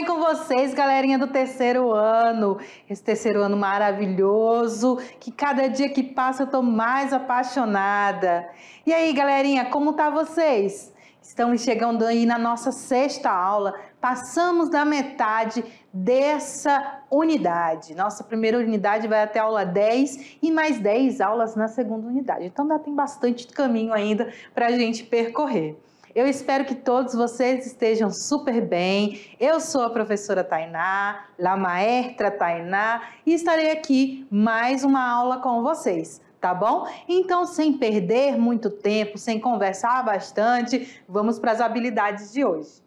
bem com vocês, galerinha do terceiro ano? Esse terceiro ano maravilhoso, que cada dia que passa eu tô mais apaixonada. E aí, galerinha, como tá vocês? Estamos chegando aí na nossa sexta aula, passamos da metade dessa unidade. Nossa primeira unidade vai até a aula 10 e mais 10 aulas na segunda unidade. Então ainda tem bastante caminho ainda para a gente percorrer. Eu espero que todos vocês estejam super bem. Eu sou a professora Tainá, la maestra Tainá, e estarei aqui mais uma aula com vocês, tá bom? Então, sem perder muito tempo, sem conversar bastante, vamos para as habilidades de hoje.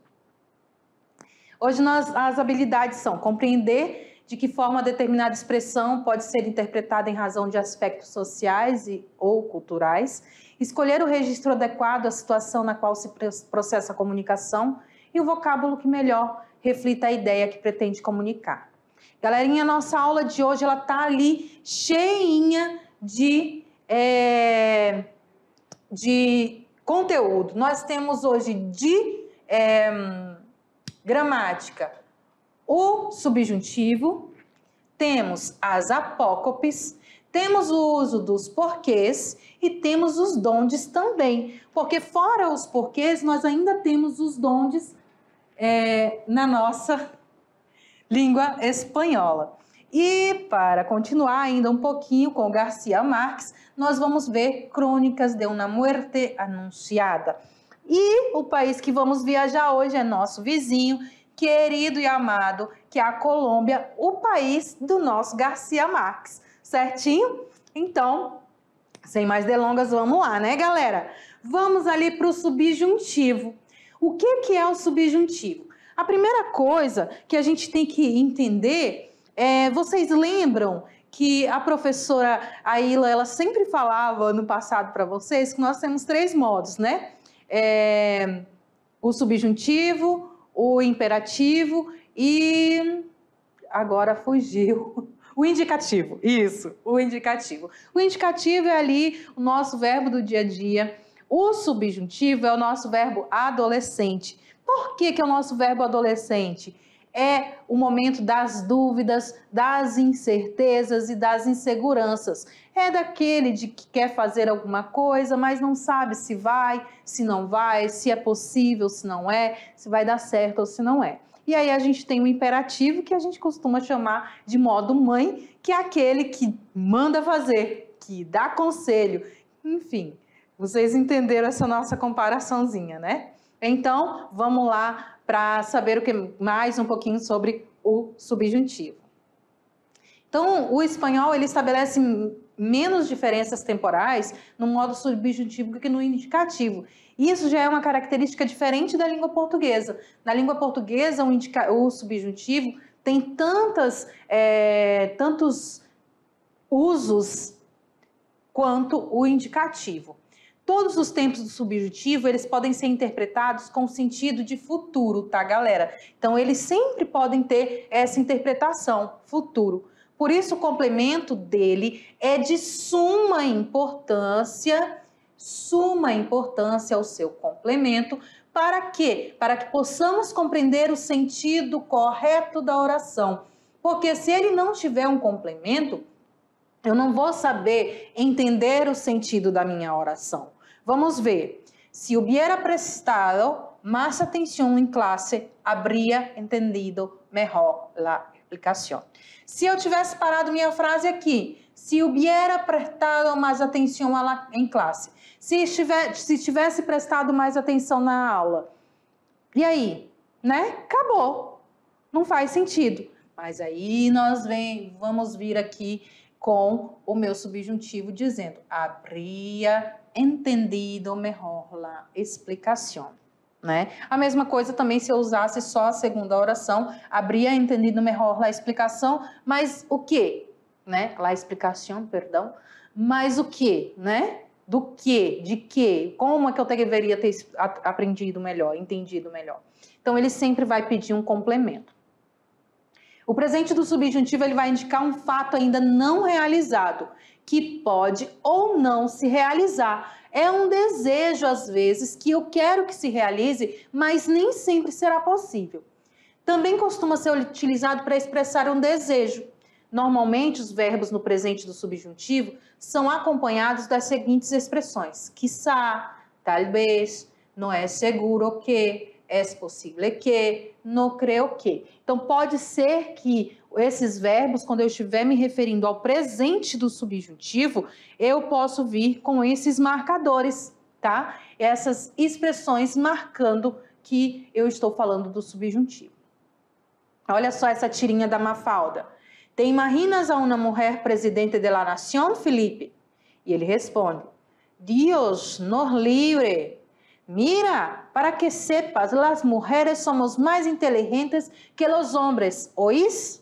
Hoje as habilidades são compreender de que forma determinada expressão pode ser interpretada em razão de aspectos sociais ou culturais, escolher o registro adequado à situação na qual se processa a comunicação e o vocábulo que melhor reflita a ideia que pretende comunicar. Galerinha, nossa aula de hoje ela tá ali cheinha de conteúdo. Nós temos hoje de gramática o subjuntivo, temos as apócopes, temos o uso dos porquês e temos os dondes também, porque fora os porquês nós ainda temos os dondes na nossa língua espanhola. E para continuar ainda um pouquinho com Garcia Márquez, nós vamos ver Crônicas de uma Muerte Anunciada. E o país que vamos viajar hoje é nosso vizinho, querido e amado, que é a Colômbia, o país do nosso Garcia Márquez, certinho? Então, sem mais delongas, vamos lá, né, galera? Vamos ali para o subjuntivo. O que é o subjuntivo? A primeira coisa que a gente tem que entender vocês lembram que a professora Aila, ela sempre falava no passado para vocês que nós temos 3 modos, né? O subjuntivo, o imperativo e agora fugiu. O indicativo, isso, o indicativo. O indicativo é ali o nosso verbo do dia a dia. O subjuntivo é o nosso verbo adolescente. Por que é o nosso verbo adolescente? É o momento das dúvidas, das incertezas e das inseguranças. É daquele de que quer fazer alguma coisa, mas não sabe se vai, se não vai, se é possível, se não é, se vai dar certo ou se não é. E aí a gente tem o imperativo, que a gente costuma chamar de modo mãe, que é aquele que manda fazer, que dá conselho. Enfim, vocês entenderam essa nossa comparaçãozinha, né? Então, vamos lá para saber mais um pouquinho sobre o subjuntivo. Então, o espanhol ele estabelece menos diferenças temporais no modo subjuntivo do que no indicativo. Isso já é uma característica diferente da língua portuguesa. Na língua portuguesa, o subjuntivo tem tantos usos quanto o indicativo. Todos os tempos do subjuntivo, eles podem ser interpretados com sentido de futuro, tá, galera? Então, eles sempre podem ter essa interpretação, futuro. Por isso, o complemento dele é de suma importância o seu complemento. Para quê? Para que possamos compreender o sentido correto da oração. Porque se ele não tiver um complemento, eu não vou saber entender o sentido da minha oração. Vamos ver. Si hubiera prestado más atención en clase, habría entendido mejor la explicación. Se eu tivesse parado minha frase aqui, se hubiera prestado mais atenção em classe, se tivesse prestado mais atenção na aula, e aí, né? Acabou. Não faz sentido. Mas aí nós vamos vir aqui com o meu subjuntivo dizendo, habría entendido mejor la explicación. Né? A mesma coisa também se eu usasse só a segunda oração, habría entendido mejor la explicação, mas o quê? Né? La explicación, perdão. Mas o quê? Né? Do quê? De quê? Como é que eu deveria ter aprendido melhor, entendido melhor? Então, ele sempre vai pedir um complemento. O presente do subjuntivo ele vai indicar um fato ainda não realizado, que pode ou não se realizar. É um desejo, às vezes, que eu quero que se realize, mas nem sempre será possível. Também costuma ser utilizado para expressar um desejo. Normalmente, os verbos no presente do subjuntivo são acompanhados das seguintes expressões: quizá, talvez, não é seguro que, é possível que, não creio que. Então, pode ser que esses verbos, quando eu estiver me referindo ao presente do subjuntivo, eu posso vir com esses marcadores, tá? Essas expressões marcando que eu estou falando do subjuntivo. Olha só essa tirinha da Mafalda. ¿Te imaginas a una mujer presidente de la nación, Felipe? E ele responde: Dios nos libre. Mira, para que sepas, las mujeres somos más inteligentes que los hombres, ¿oís?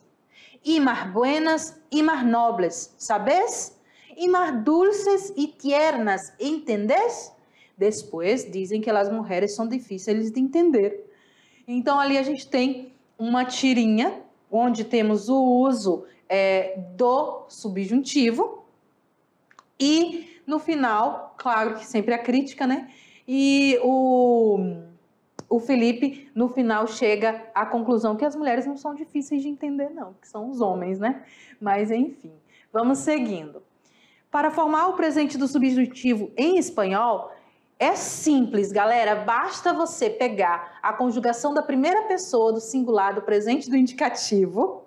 Y más buenas y más nobles, ¿sabes? Y más dulces y tiernas, ¿entendés? Depois dizem que as mulheres são difíceis de entender. Então ali a gente tem uma tirinha onde temos o uso do subjuntivo e no final, claro que sempre a crítica, né? E o Felipe no final chega à conclusão que as mulheres não são difíceis de entender não, que são os homens, né? Mas enfim, vamos seguindo. Para formar o presente do subjuntivo em espanhol, é simples, galera, basta você pegar a conjugação da primeira pessoa do singular do presente do indicativo,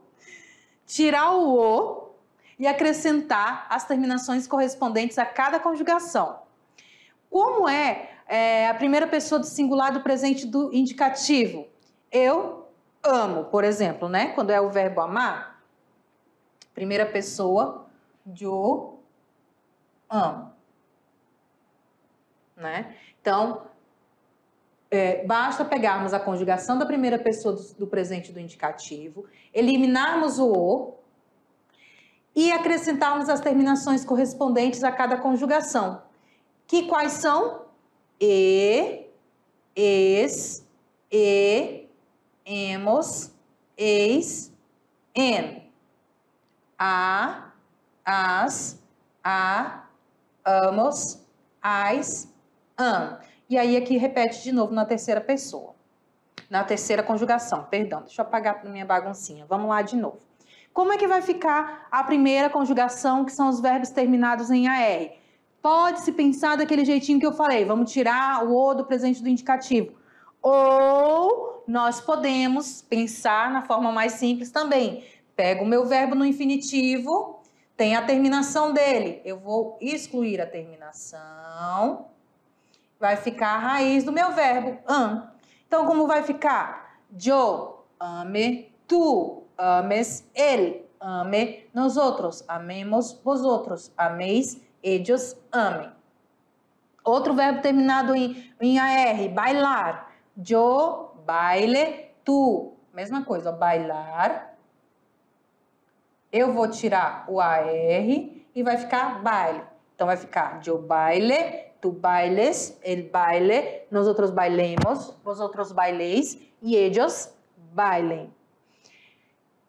tirar o "o" e acrescentar as terminações correspondentes a cada conjugação. Como é a primeira pessoa do singular do presente do indicativo? Eu amo, por exemplo, né? Quando é o verbo amar, primeira pessoa, eu amo. Né? Então, basta pegarmos a conjugação da primeira pessoa do presente do indicativo, eliminarmos o "o" e acrescentarmos as terminações correspondentes a cada conjugação. Que quais são? E, es, e, hemos, eis, en. A, as, a, amos, as, e aí aqui repete de novo na terceira pessoa. Na terceira conjugação, perdão. Deixa eu apagar a minha baguncinha. Vamos lá de novo. Como é que vai ficar a primeira conjugação, que são os verbos terminados em AR? Pode-se pensar daquele jeitinho que eu falei. Vamos tirar o "o" do presente do indicativo. Ou nós podemos pensar na forma mais simples também. Pego o meu verbo no infinitivo, tem a terminação dele. Eu vou excluir a terminação. Vai ficar a raiz do meu verbo, am. Então, como vai ficar? Yo ame, tu ames, él ame, nosotros amemos, vosotros ameis, ellos amem. Outro verbo terminado em AR, bailar. Yo baile, tu. Mesma coisa, bailar. Eu vou tirar o AR e vai ficar baile. Então, vai ficar yo baile, tu bailes, el baile, nosotros bailemos, vosotros baileis e ellos bailem.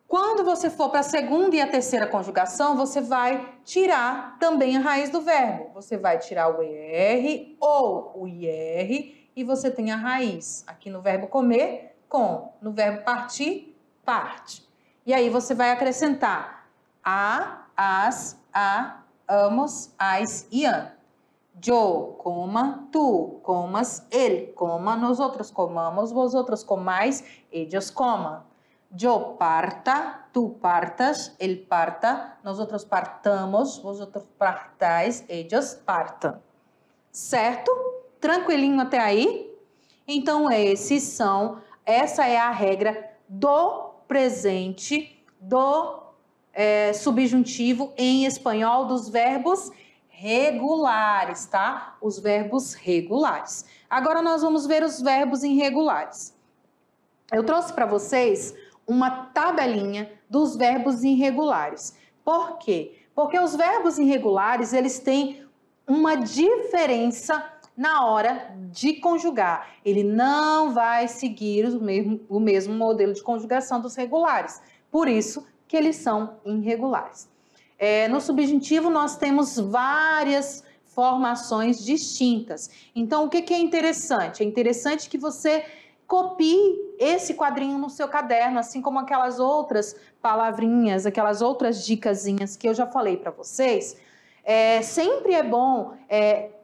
Quando você for para a segunda e a terceira conjugação, você vai tirar também a raiz do verbo. Você vai tirar o ER ou o IR e você tem a raiz. Aqui no verbo comer, com. No verbo partir, parte. E aí você vai acrescentar a, as, a, amos, as e an. Yo coma, tu comas, él coma, nosotros comamos, vosotros comais, ellos coman. Yo parta, tu partas, él parta, nosotros partamos, vosotros partais, ellos partam. Certo? Tranquilinho até aí? Então, essa é a regra do presente, do subjuntivo em espanhol dos verbos regulares, tá? Os verbos regulares. Agora nós vamos ver os verbos irregulares. Eu trouxe para vocês uma tabelinha dos verbos irregulares. Por quê? Porque os verbos irregulares, eles têm uma diferença na hora de conjugar. Ele não vai seguir o mesmo modelo de conjugação dos regulares. Por isso que eles são irregulares. No subjuntivo, nós temos várias formações distintas. Então, o que é interessante? É interessante que você copie esse quadrinho no seu caderno, assim como aquelas outras palavrinhas, aquelas outras dicasinhas que eu já falei para vocês. Sempre é bom,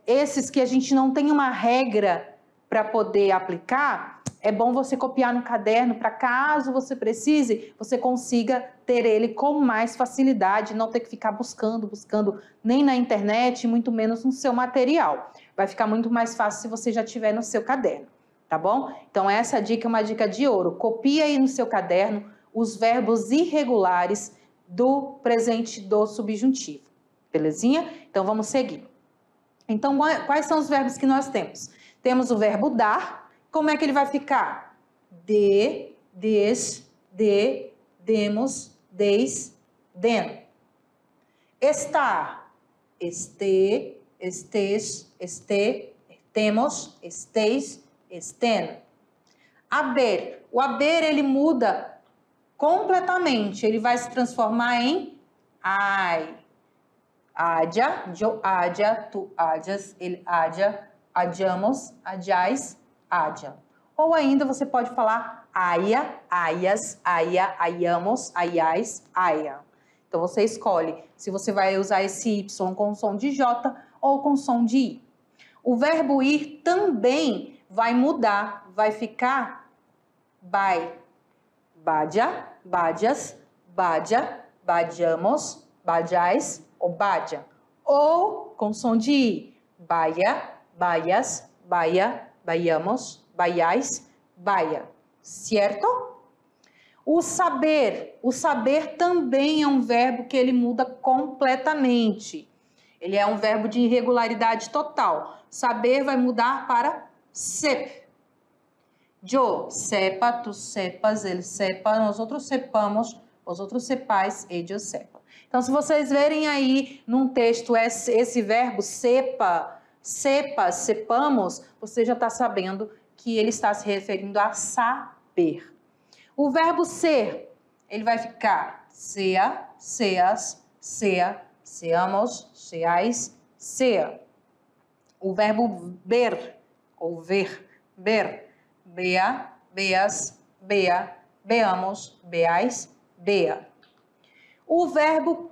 esses que a gente não tem uma regra para poder aplicar, é bom você copiar no caderno para caso você precise, você consiga ter ele com mais facilidade, não ter que ficar buscando nem na internet, muito menos no seu material. Vai ficar muito mais fácil se você já tiver no seu caderno, tá bom? Então essa dica é uma dica de ouro. Copie aí no seu caderno os verbos irregulares do presente do subjuntivo, belezinha? Então vamos seguir. Então quais são os verbos que nós temos? Temos o verbo dar. Como é que ele vai ficar? De, des, de, demos, deis, den. Estar. Este, estes, este, temos, esteis, esten. Haver. O haver, ele muda completamente. Ele vai se transformar em ai. Haja, yo haja, tu hajas, ele haja, hajamos, hajais, haja. Ou ainda você pode falar aia, aias, aia, aiamos, aiais, aia. Então você escolhe se você vai usar esse Y com som de J ou com som de I. O verbo ir também vai mudar, vai ficar vai. Badia, badias, badia, badiamos, badiais ou badia. Ou com som de I. Baia, baias, baia, baiamos, baiais, baia. Certo? O saber também é um verbo que ele muda completamente. Ele é um verbo de irregularidade total. Saber vai mudar para sep. Eu sepa, tu sepas, ele sepa, nós outros sepamos, os outros sepais, eles sepam. Então, se vocês verem aí num texto esse verbo sepa, sepa, sepamos, você já está sabendo que ele está se referindo a saber. O verbo ser, ele vai ficar sea, seas, sea, seamos, seais, sea. O verbo ber, ou ver, ber, bea, beas, bea, beamos, beais, bea. O verbo,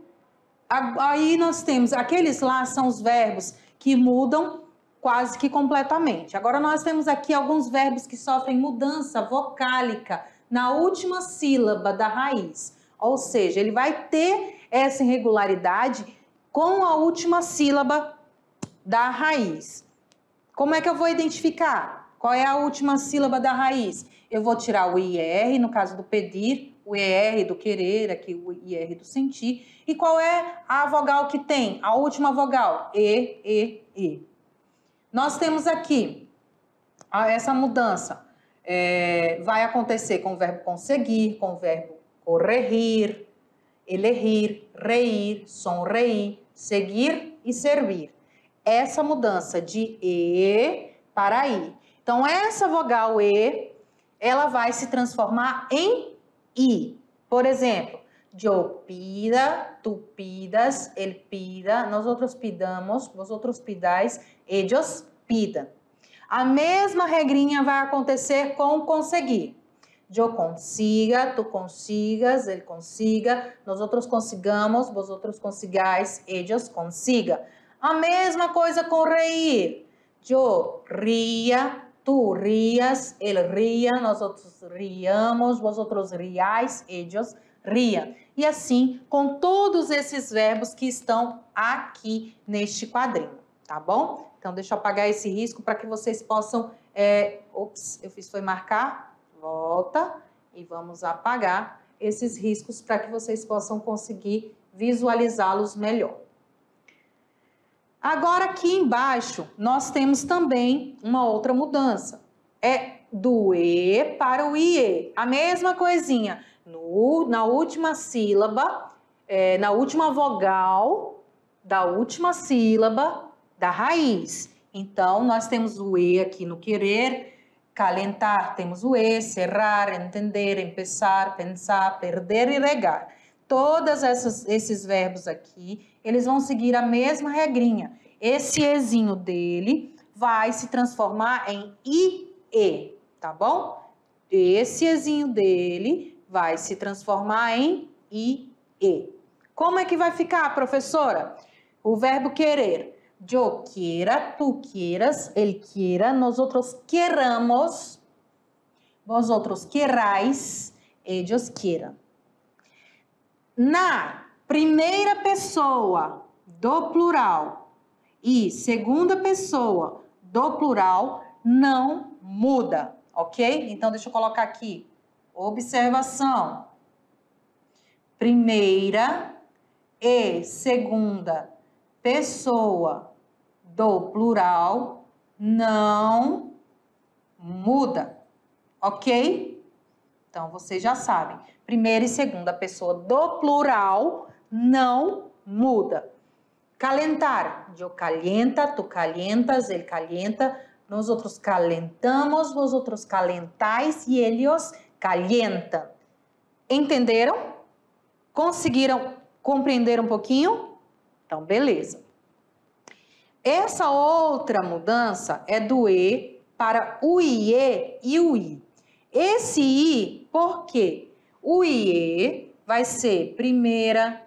aí nós temos, aqueles lá são os verbos que mudam quase que completamente. Agora nós temos aqui alguns verbos que sofrem mudança vocálica na última sílaba da raiz. Ou seja, ele vai ter essa irregularidade com a última sílaba da raiz. Como é que eu vou identificar? Qual é a última sílaba da raiz? Eu vou tirar o IR, no caso do pedir, o ER do querer, aqui o IR do sentir. E qual é a vogal que tem? A última vogal, E. Nós temos aqui essa mudança. Vai acontecer com o verbo conseguir, com o verbo corregir, elegir, reir, sonreír, seguir e servir. Essa mudança de E para I. Então, essa vogal E, ela vai se transformar em I. Por exemplo, eu pida, tu pidas, ele pida, nós outros pidamos, vós outros pidais, ellos pidam. A mesma regrinha vai acontecer com conseguir. Eu consiga, tu consigas, ele consiga, nós outros consigamos, vós outros consigais, ellos consiga. A mesma coisa com reír. Eu ria, tu rias, ele ria, nós outros riamos, vós outros riais, ellos riam. E assim com todos esses verbos que estão aqui neste quadrinho, tá bom? Então, deixa eu apagar esse risco para que vocês possam... foi marcar, volta e vamos apagar esses riscos para que vocês possam conseguir visualizá-los melhor. Agora, aqui embaixo, nós temos também uma outra mudança. É do E para o IE. A mesma coisinha. Na última sílaba, na última vogal da última sílaba da raiz. Então, nós temos o E aqui no querer, calentar, temos o E, cerrar, entender, empezar, pensar, perder e regar. Todos esses verbos aqui, eles vão seguir a mesma regrinha. Esse Ezinho dele vai se transformar em IE, tá bom? esse ezinho dele vai se transformar em IE. Como é que vai ficar, professora? O verbo querer. Yo quiera, tú quieras, él quiera, nosotros queramos, vosotros queráis, ellos quieran. Na primeira pessoa do plural e segunda pessoa do plural não muda, ok? Então, deixa eu colocar aqui. Observação. Primeira e segunda pessoa do plural não muda, ok? Então, vocês já sabem. Primeira e segunda pessoa do plural não muda. Calentar. Eu calienta, tu calientas, ele calienta. Nós outros calentamos, vós outros calentais e eles calientam. Entenderam? Conseguiram compreender um pouquinho? Então, beleza. Essa outra mudança é do E para o IE e o I. Esse I, por quê? O IE vai ser primeira,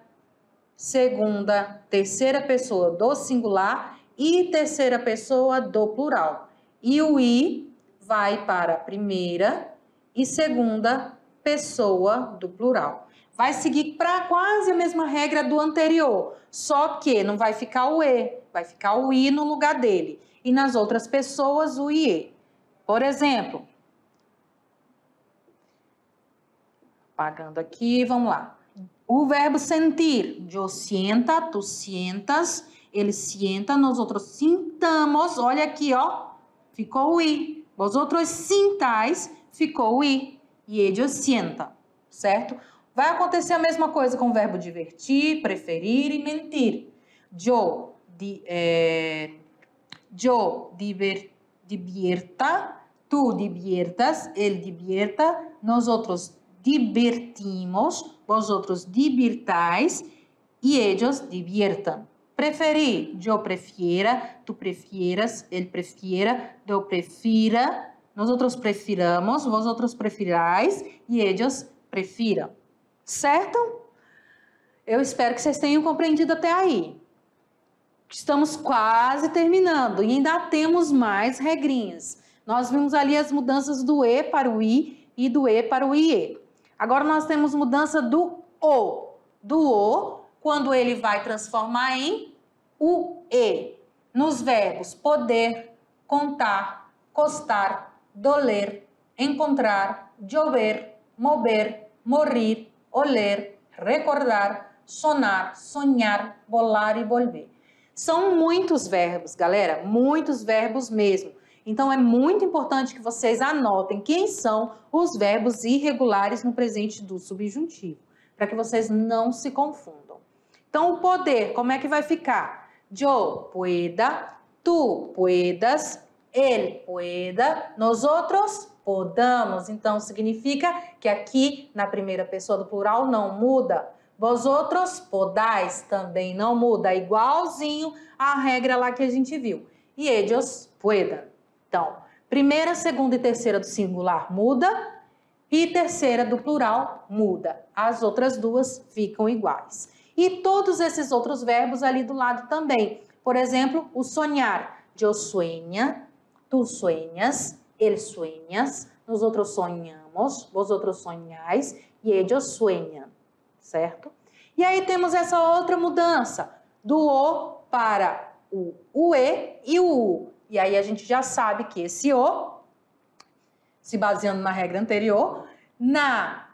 segunda, terceira pessoa do singular e terceira pessoa do plural. E o I vai para primeira e segunda pessoa do plural. Vai seguir para quase a mesma regra do anterior, só que não vai ficar o E, vai ficar o I no lugar dele. E nas outras pessoas, o IE. Por exemplo, apagando aqui, vamos lá. O verbo sentir. Eu sienta, tu sientas, ele sienta, nós outros sintamos. Olha aqui, ó, ficou o I. Vós outros sintais, ficou o I. E ellos sientam, certo? Vai acontecer a mesma coisa com o verbo divertir, preferir e mentir. Yo divierta, tu diviertas, ele divierta, nós outros divertimos, vosotros divirtais e ellos diviertam. Preferir, yo prefiera, tu prefieras, ele prefiera, eu prefira, nós outros prefiramos, vosotros prefirais e ellos prefiram. Certo? Eu espero que vocês tenham compreendido até aí. Estamos quase terminando e ainda temos mais regrinhas. Nós vimos ali as mudanças do E para o I e do E para o IE. Agora nós temos mudança do O. Do O, quando ele vai transformar em UE. Nos verbos poder, contar, costar, doler, encontrar, llover, mover, morrer, oler, recordar, sonar, sonhar, volar e volver. São muitos verbos, galera, muitos verbos mesmo. Então, é muito importante que vocês anotem quem são os verbos irregulares no presente do subjuntivo, para que vocês não se confundam. Então, o poder, como é que vai ficar? Yo pueda, tu puedas, él pueda, nosotros podamos. Então, significa que aqui, na primeira pessoa do plural, não muda. Vosotros podais também não muda, igualzinho à regra lá que a gente viu. E ellos puedan. Então, primeira, segunda e terceira do singular muda e terceira do plural muda. As outras duas ficam iguais. E todos esses outros verbos ali do lado também. Por exemplo, o sonhar. Yo sueña, tu sueñas, él sueñas, nosotros sonhamos, vosotros sonhais e ellos sueñan, certo? E aí temos essa outra mudança, do O para o UE e o U. E aí a gente já sabe que esse O, se baseando na regra anterior, na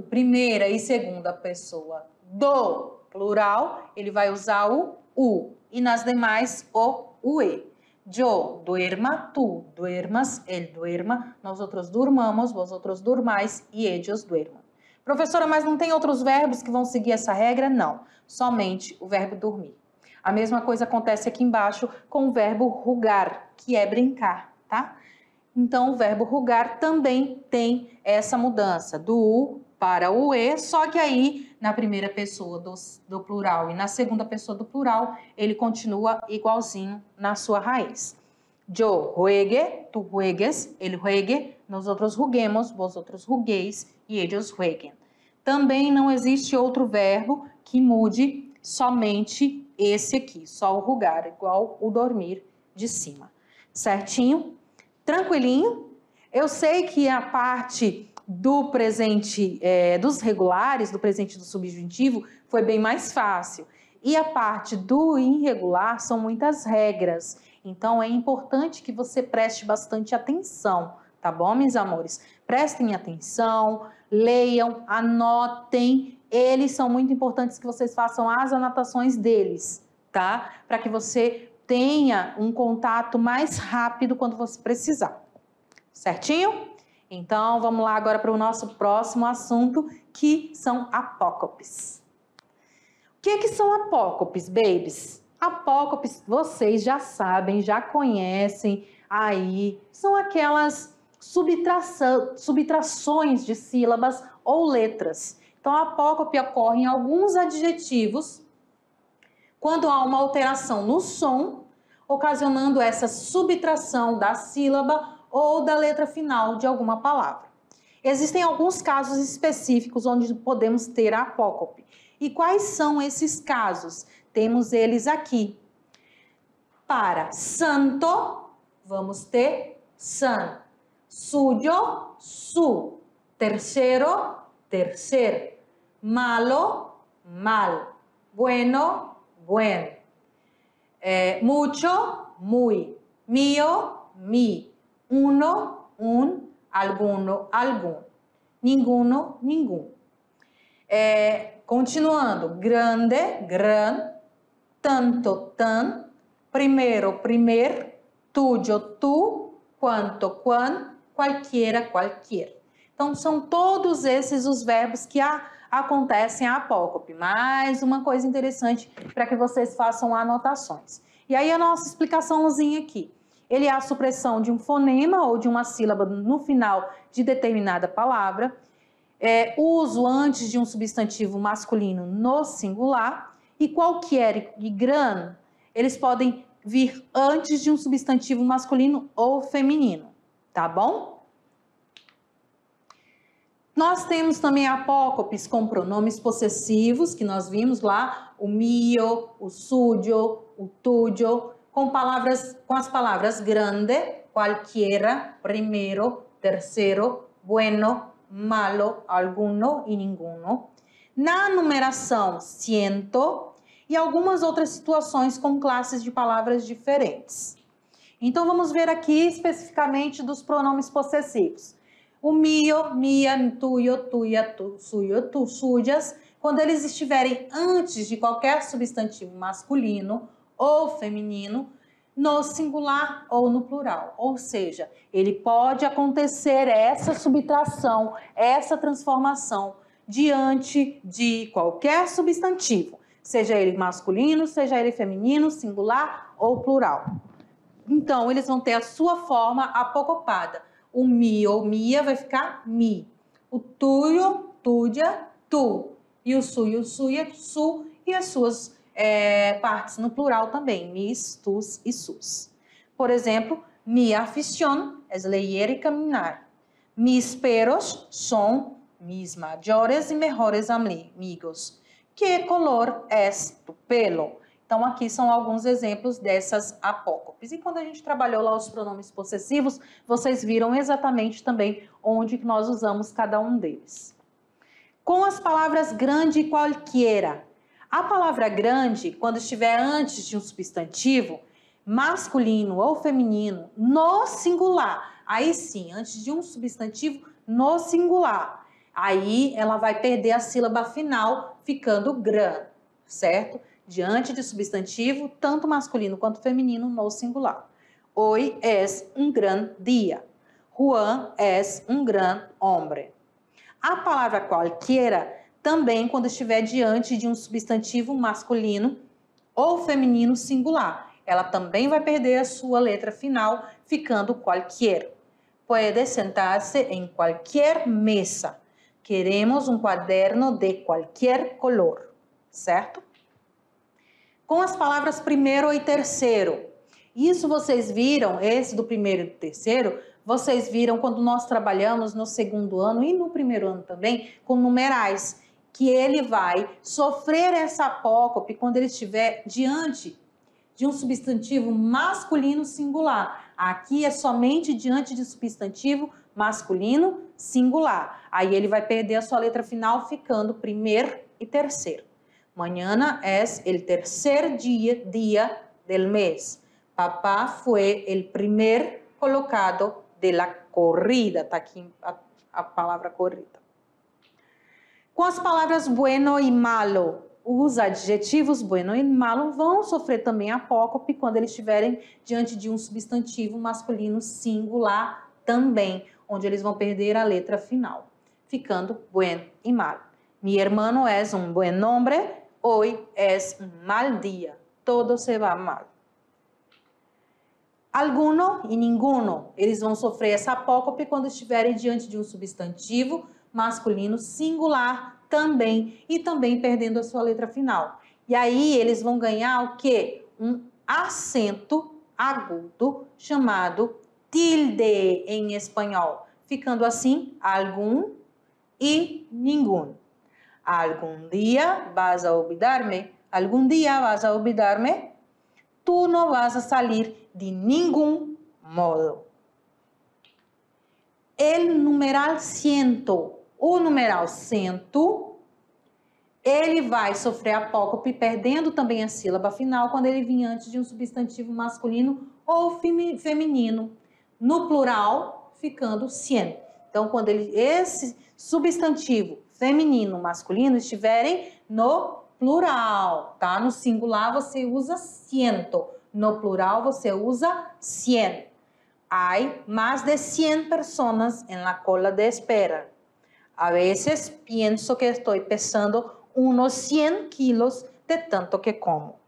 primeira e segunda pessoa do plural, ele vai usar o U. E nas demais, o UE. Yo duerma, tu duermas, él duerma, nosotros durmamos, vosotros durmais e ellos duermam. Professora, mas não tem outros verbos que vão seguir essa regra? Não, somente o verbo dormir. A mesma coisa acontece aqui embaixo com o verbo rugar, que é brincar, tá? Então, o verbo rugar também tem essa mudança, do U para o E, só que aí, na primeira pessoa do plural e na segunda pessoa do plural, ele continua igualzinho na sua raiz. Yo juegue, tu juegues, ele juegue, Nosotros juguemos, vosotros jugueis e ellos jueguen. Também não existe outro verbo que mude somente esse aqui, só o jugar, igual o dormir de cima. Certinho? Tranquilinho? Eu sei que a parte do presente, dos regulares, do presente do subjuntivo, foi bem mais fácil. E a parte do irregular são muitas regras. Então, é importante que você preste bastante atenção, tá bom, meus amores? Prestem atenção, leiam, anotem. Eles são muito importantes que vocês façam as anotações deles, tá? Para que você tenha um contato mais rápido quando você precisar. Certinho? Então, vamos lá agora para o nosso próximo assunto, que são apócopes. O que são apócopes, babies? Apócopes, vocês já sabem, já conhecem aí, são aquelas subtrações de sílabas ou letras. Então, a apócope ocorre em alguns adjetivos quando há uma alteração no som, ocasionando essa subtração da sílaba ou da letra final de alguma palavra. Existem alguns casos específicos onde podemos ter a apócope. E quais são esses casos? Temos eles aqui. Para santo, vamos ter san. Suyo, su. Tercero, tercer. Malo, mal. Bueno, buen. Mucho, muy. Mío, mi. Uno, un. Alguno, algum. Ninguno, ningún. Continuando. Grande, gran. Tanto, tan. Primero, primer. Tuyo, tu. Quanto, quan. Qualquiera, qualquer. Então, são todos esses os verbos que acontecem a apócope. Mais uma coisa interessante para que vocês façam anotações. E aí a nossa explicaçãozinha aqui. Ele é a supressão de um fonema ou de uma sílaba no final de determinada palavra. Uso antes de um substantivo masculino no singular. E qualquer e gran, eles podem vir antes de um substantivo masculino ou feminino. Tá bom? Nós temos também apócopes com pronomes possessivos, que nós vimos lá, o mio, o suyo, o tuyo, com as palavras grande, cualquiera, primero, tercero, bueno, malo, alguno e ninguno. Na numeração, ciento e algumas outras situações com classes de palavras diferentes. Então, vamos ver aqui especificamente dos pronomes possessivos. O mio, mia, tuyo, tuya, tu, suyo, tu, suyas, quando eles estiverem antes de qualquer substantivo masculino ou feminino, no singular ou no plural. Ou seja, ele pode acontecer essa subtração, essa transformação diante de qualquer substantivo, seja ele masculino, seja ele feminino, singular ou plural. Então, eles vão ter a sua forma apocopada. O mi ou mia vai ficar mi. O tuyo, tuya, tu. E o suyo, suya, su. E as suas partes no plural também. Mis, tus e sus. Por exemplo, mi afición es leer y caminar. Mis perros son mis mayores y mejores amigos. Que color es tu pelo? Então, aqui são alguns exemplos dessas apócopes. E quando a gente trabalhou lá os pronomes possessivos, vocês viram exatamente também onde que nós usamos cada um deles. Com as palavras grande e qualquer. A palavra grande, quando estiver antes de um substantivo, masculino ou feminino, no singular, aí sim, antes de um substantivo, no singular, aí ela vai perder a sílaba final, ficando gran, certo? Diante de substantivo, tanto masculino quanto feminino, no singular. Hoy es un gran día. Juan es un gran hombre. A palavra qualquer também quando estiver diante de um substantivo masculino ou feminino singular. Ela também vai perder a sua letra final, ficando qualquer. Puede sentar-se em qualquer mesa. Queremos um quaderno de qualquer color, certo? Com as palavras primeiro e terceiro. Isso vocês viram, esse do primeiro e do terceiro, vocês viram quando nós trabalhamos no segundo ano e no primeiro ano também com numerais, que ele vai sofrer essa apócope quando ele estiver diante de um substantivo masculino singular. Aqui é somente diante de substantivo masculino singular. Aí ele vai perder a sua letra final ficando primeiro e terceiro. Mañana es el tercer día del mes. Papá fue el primer colocado de la corrida. Está aqui a palavra corrida. Com as palavras bueno e malo, os adjetivos bueno e malo vão sofrer também apócope quando eles estiverem diante de um substantivo masculino singular também, onde eles vão perder a letra final, ficando bueno e malo. Mi hermano es un buen hombre, hoy es un mal día, todo se va mal. Alguno e ninguno, eles vão sofrer essa apócope quando estiverem diante de um substantivo masculino singular também, e também perdendo a sua letra final. E aí eles vão ganhar o quê? Um acento agudo chamado tilde em espanhol, ficando assim, algum e ninguno. Algún día vas a olvidarme, algún día vas a olvidarme, tú no vas a salir de ningún modo. El numeral ciento, o numeral cento, ele vai sofrer apócope perdendo também a sílaba final quando ele vir antes de um substantivo masculino ou feminino. No plural, ficando cien. Então, quando esse substantivo feminino, masculino estiverem no plural, tá? No singular você usa ciento, no plural você usa cien. Hay más de 100 personas en la cola de espera. A veces pienso que estoy pesando unos 100 quilos de tanto que como.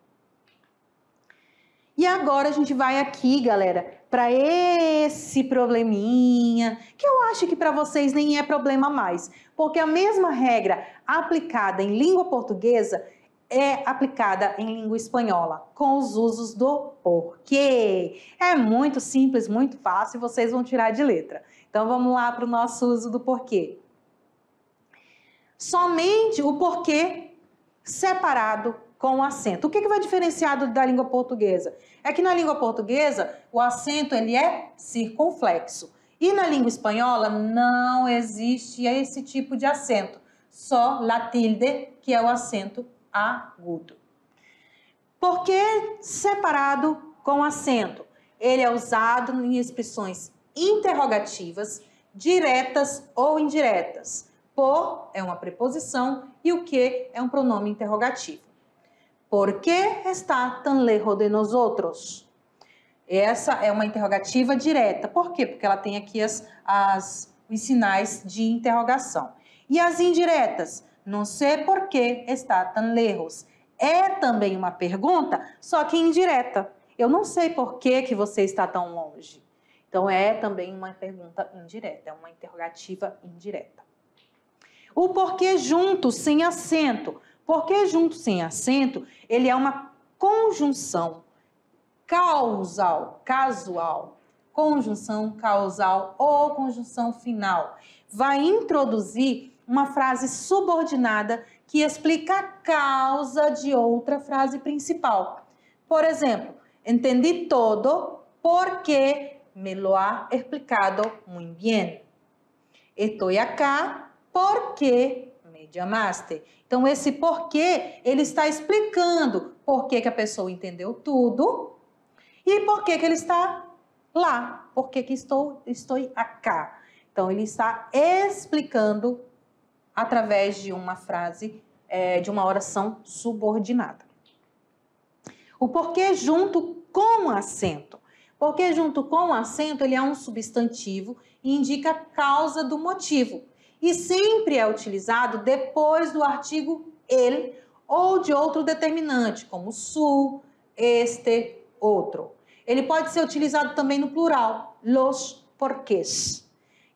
E agora a gente vai aqui, galera, para esse probleminha, que eu acho que para vocês nem é problema mais, porque a mesma regra aplicada em língua portuguesa é aplicada em língua espanhola, com os usos do porquê. É muito simples, muito fácil, vocês vão tirar de letra. Então vamos lá para o nosso uso do porquê. Somente o porquê separado com o acento. O que vai diferenciar da língua portuguesa? É que na língua portuguesa o acento ele é circunflexo e na língua espanhola não existe esse tipo de acento, só la tilde, que é o acento agudo. Porquê separado com acento? Ele é usado em expressões interrogativas, diretas ou indiretas. Por é uma preposição e o que é um pronome interrogativo. ¿Por qué está tan lejos de nosotros? Essa é uma interrogativa direta. Por quê? Porque ela tem aqui os sinais de interrogação. E as indiretas? Não sei por que está tão lejos. É também uma pergunta, só que indireta. Eu não sei por que você está tão longe. Então, é também uma pergunta indireta, é uma interrogativa indireta. O porquê junto, sem acento. Porquê junto, sem acento, ele é uma conjunção causal, casual. Conjunção causal ou conjunção final. Vai introduzir uma frase subordinada que explica a causa de outra frase principal. Por exemplo, entendi todo porque me lo ha explicado muy bien. Estoy acá porque me llamaste. Então, esse porquê, ele está explicando por que a pessoa entendeu tudo e por que ele está lá, por que estou acá. Então, ele está explicando através de uma frase, de uma oração subordinada. O porquê junto com acento. Porque junto com acento, ele é um substantivo e indica a causa do motivo. E sempre é utilizado depois do artigo el ou de outro determinante, como su, este, outro. Ele pode ser utilizado também no plural, los porqués.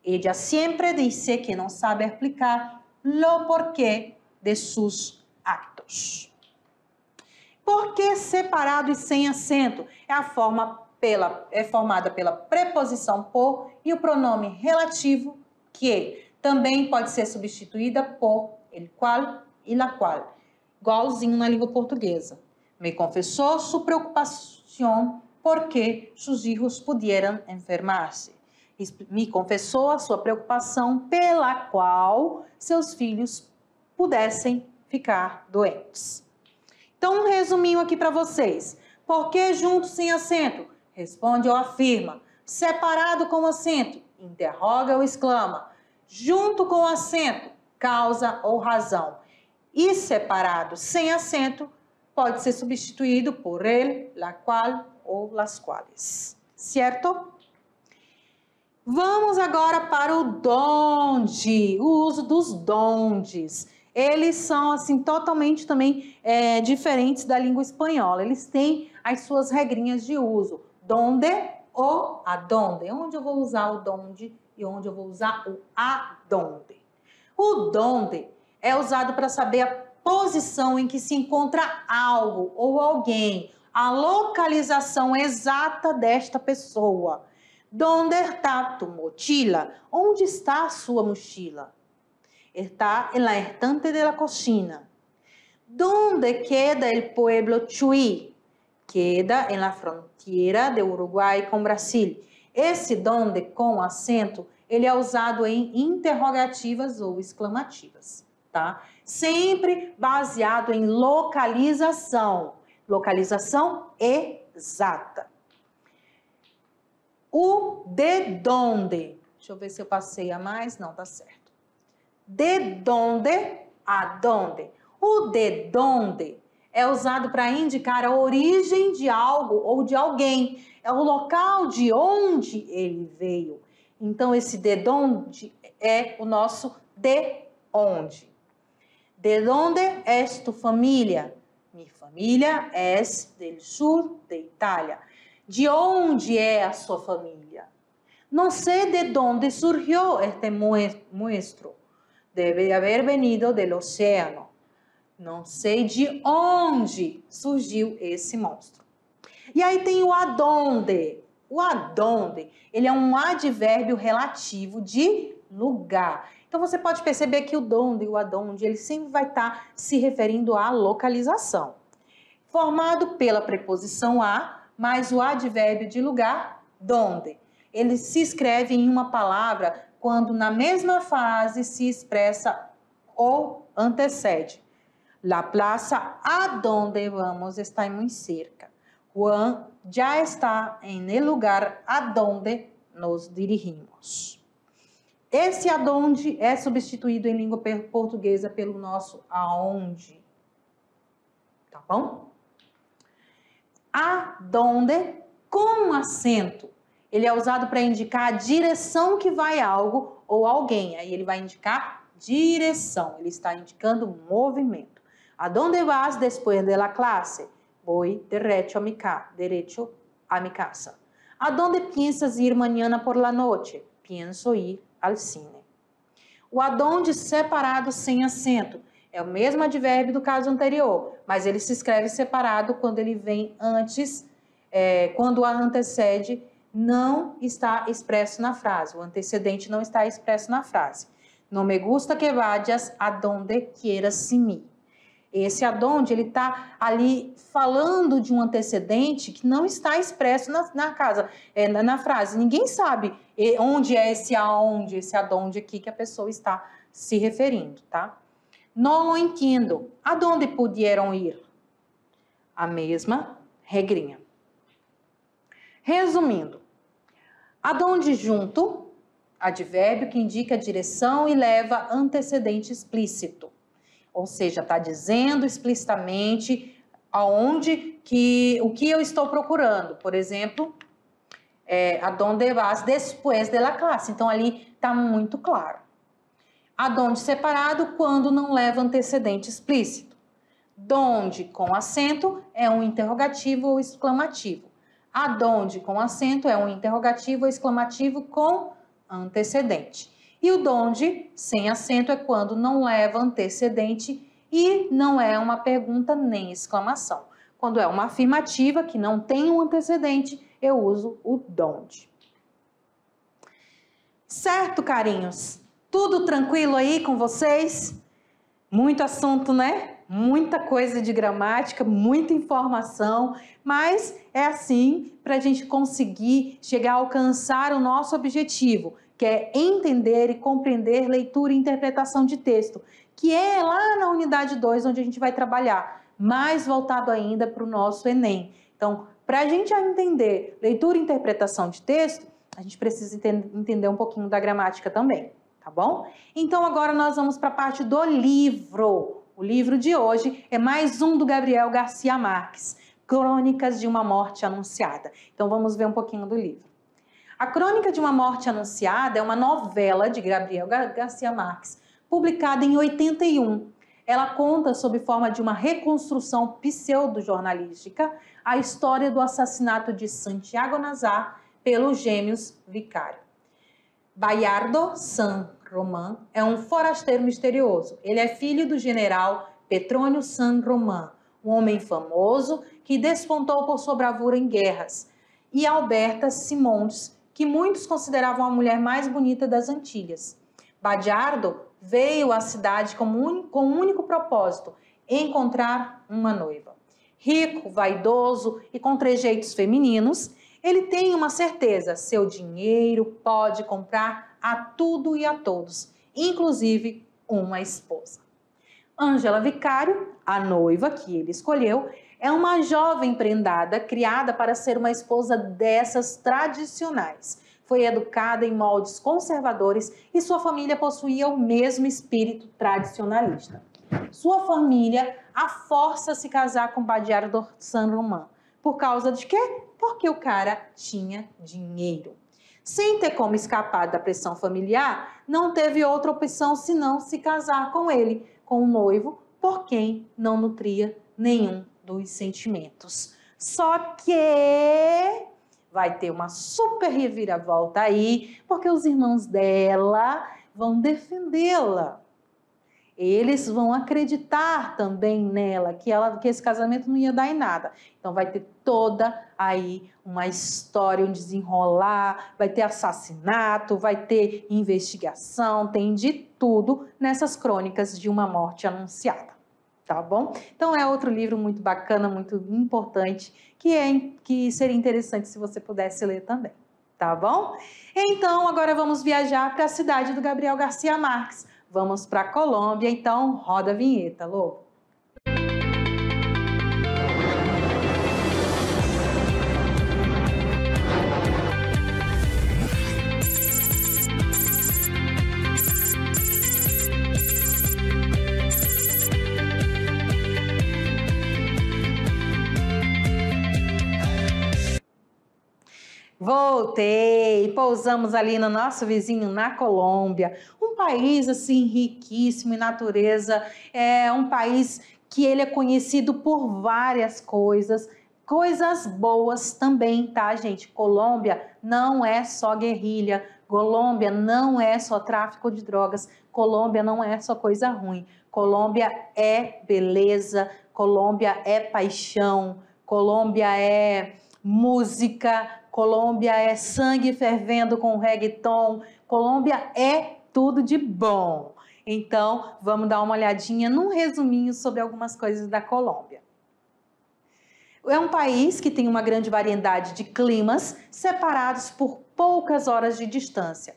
Ella siempre dice que não sabe explicar lo porquê de sus actos. Porquê separado e sem acento é a forma é formada pela preposição por e o pronome relativo que também pode ser substituída por el cual e la cual, igualzinho na língua portuguesa. Me confessou sua preocupação porque seus filhos pudieran enfermar-se. Me confessou a sua preocupação pela qual seus filhos pudessem ficar doentes. Então, um resuminho aqui para vocês. Por que junto sem acento? Responde ou afirma. Separado com acento? Interroga ou exclama. Junto com acento? Causa ou razão. E separado sem acento pode ser substituído por el, la cual ou las cuales. Certo? Vamos agora para o donde, o uso dos dondes. Eles são, assim, totalmente também diferentes da língua espanhola. Eles têm as suas regrinhas de uso. Donde ou adonde. Onde eu vou usar o donde e onde eu vou usar o adonde. O donde é usado para saber a posição em que se encontra algo ou alguém, a localização exata desta pessoa. Donde está tu mochila? Onde está a sua mochila? Está en la estante de la cocina. ¿Dónde queda el pueblo Chuy? Queda en la fronteira de Uruguai com Brasil. Esse donde com acento, ele é usado em interrogativas ou exclamativas, tá? Sempre baseado em localização. Localização exata. O de donde. Deixa eu ver se eu passei a mais. Não, tá certo. De donde a donde. O de donde é usado para indicar a origem de algo ou de alguém. É o local de onde ele veio. Então, esse de donde é o nosso de onde. De donde es tu familia? Mi familia es del sur de Itália. De onde é a sua família? Não sei de donde surgiu este monstro. Deve de haber venido del océano. Não sei de onde surgiu esse monstro. E aí tem o adonde. O adonde, ele é um advérbio relativo de lugar. Então você pode perceber que o donde e o adonde, ele sempre vai estar se referindo à localização. Formado pela preposição a, mais o advérbio de lugar, donde. Ele se escreve em uma palavra quando na mesma frase se expressa ou antecede. La plaza a donde vamos está muy cerca. Juan já está en el lugar a donde nos dirigimos. Esse adonde é substituído em língua portuguesa pelo nosso aonde. Tá bom? Adonde com acento. Ele é usado para indicar a direção que vai algo ou alguém. Aí ele vai indicar direção. Ele está indicando movimento. ¿Adonde vas después de la clase? Voy derecho a mi casa. ¿Adonde piensas ir mañana por la noche? Pienso ir al cine. O adonde separado sem acento é o mesmo advérbio do caso anterior, mas ele se escreve separado quando ele vem antes, quando o antecede não está expresso na frase. O antecedente não está expresso na frase. No me gusta que vayas adonde quieras ir. Esse adonde, ele está ali falando de um antecedente que não está expresso na frase. Ninguém sabe onde é esse aonde, esse adonde aqui que a pessoa está se referindo, tá? Não entendo. Adonde pudieron ir? A mesma regrinha. Resumindo, adonde junto, advérbio que indica direção e leva antecedente explícito. Ou seja, está dizendo explicitamente o que eu estou procurando. Por exemplo, adonde vas después de la clase. Então, ali está muito claro. Adonde separado quando não leva antecedente explícito. Donde com acento é um interrogativo ou exclamativo. Adonde com acento é um interrogativo ou exclamativo com antecedente. E o donde sem acento é quando não leva antecedente e não é uma pergunta nem exclamação. Quando é uma afirmativa que não tem um antecedente, eu uso o donde. Certo, carinhos? Tudo tranquilo aí com vocês? Muito assunto, né? Muita coisa de gramática, muita informação, mas é assim para a gente conseguir chegar a alcançar o nosso objetivo, que é entender e compreender leitura e interpretação de texto, que é lá na unidade 2 onde a gente vai trabalhar, mais voltado ainda para o nosso Enem. Então, para a gente entender leitura e interpretação de texto, a gente precisa entender um pouquinho da gramática também, tá bom? Então agora nós vamos para a parte do livro. O livro de hoje é mais um do Gabriel Garcia Marques, Crônicas de uma Morte Anunciada. Então vamos ver um pouquinho do livro. A Crônica de uma Morte Anunciada é uma novela de Gabriel Garcia Marques, publicada em 81. Ela conta, sob forma de uma reconstrução pseudo-jornalística, a história do assassinato de Santiago Nazar pelos gêmeos Vicário. Bayardo San Román é um forasteiro misterioso. Ele é filho do general Petrônio San Román, um homem famoso que despontou por sua bravura em guerras, e Alberta Simondes, que muitos consideravam a mulher mais bonita das Antilhas. Bayardo veio à cidade com um único propósito: encontrar uma noiva. Rico, vaidoso e com trejeitos femininos, ele tem uma certeza: seu dinheiro pode comprar a tudo e a todos, inclusive uma esposa. Ângela Vicário, a noiva que ele escolheu, é uma jovem prendada criada para ser uma esposa dessas tradicionais. Foi educada em moldes conservadores e sua família possuía o mesmo espírito tradicionalista. Sua família a força a se casar com Bayardo San Román. Por causa de quê? Porque o cara tinha dinheiro. Sem ter como escapar da pressão familiar, não teve outra opção senão se casar com ele, com um noivo por quem não nutria nenhum dos sentimentos. Só que vai ter uma super reviravolta aí, porque os irmãos dela vão defendê-la. Eles vão acreditar também nela, que esse casamento não ia dar em nada. Então vai ter toda aí uma história, um desenrolar, vai ter assassinato, vai ter investigação, tem de tudo nessas crônicas de uma morte anunciada, tá bom? Então é outro livro muito bacana, muito importante, que seria interessante se você pudesse ler também, tá bom? Então agora vamos viajar para a cidade do Gabriel Garcia Marques. Vamos para a Colômbia, então roda a vinheta, Lobo. Voltei, pousamos ali no nosso vizinho na Colômbia, um país assim riquíssimo em natureza, é um país que ele é conhecido por várias coisas boas também, tá, gente? Colômbia não é só guerrilha, Colômbia não é só tráfico de drogas, Colômbia não é só coisa ruim, Colômbia é beleza, Colômbia é paixão, Colômbia é música, Colômbia é sangue fervendo com reggaeton, Colômbia é tudo de bom. Então, vamos dar uma olhadinha num resuminho sobre algumas coisas da Colômbia. É um país que tem uma grande variedade de climas separados por poucas horas de distância.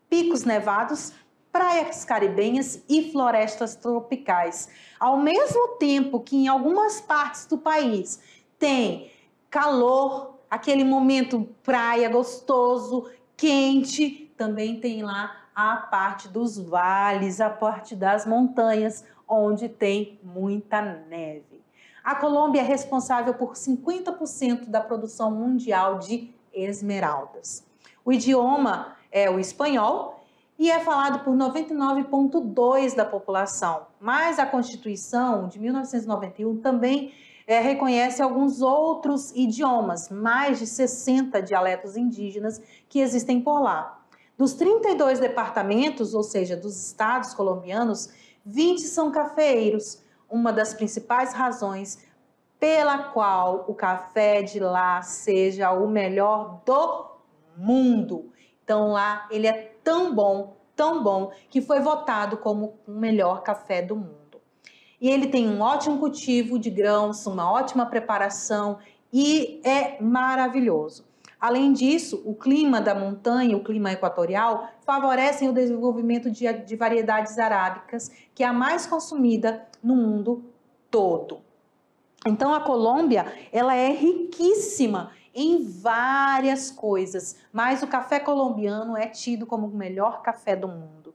Picos nevados, praias caribenhas e florestas tropicais. Ao mesmo tempo que em algumas partes do país tem calor, aquele momento praia gostoso, quente, também tem lá a parte dos vales, a parte das montanhas, onde tem muita neve. A Colômbia é responsável por 50% da produção mundial de esmeraldas. O idioma é o espanhol e é falado por 99,2% da população, mas a Constituição de 1991 também reconhece alguns outros idiomas, mais de 60 dialetos indígenas que existem por lá. Dos 32 departamentos, ou seja, dos estados colombianos, 20 são cafeeiros. Uma das principais razões pela qual o café de lá seja o melhor do mundo. Então lá ele é tão bom, que foi votado como o melhor café do mundo. E ele tem um ótimo cultivo de grãos, uma ótima preparação e é maravilhoso. Além disso, o clima da montanha, o clima equatorial, favorecem o desenvolvimento de variedades arábicas, que é a mais consumida no mundo todo. Então a Colômbia, ela é riquíssima em várias coisas, mas o café colombiano é tido como o melhor café do mundo.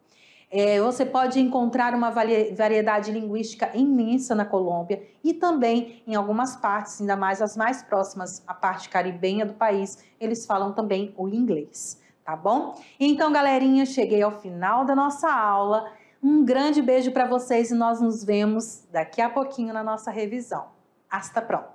Você pode encontrar uma variedade linguística imensa na Colômbia e também em algumas partes, ainda mais as mais próximas à parte caribenha do país, eles falam também o inglês, tá bom? Então, galerinha, cheguei ao final da nossa aula. Um grande beijo para vocês e nós nos vemos daqui a pouquinho na nossa revisão. Hasta pronto!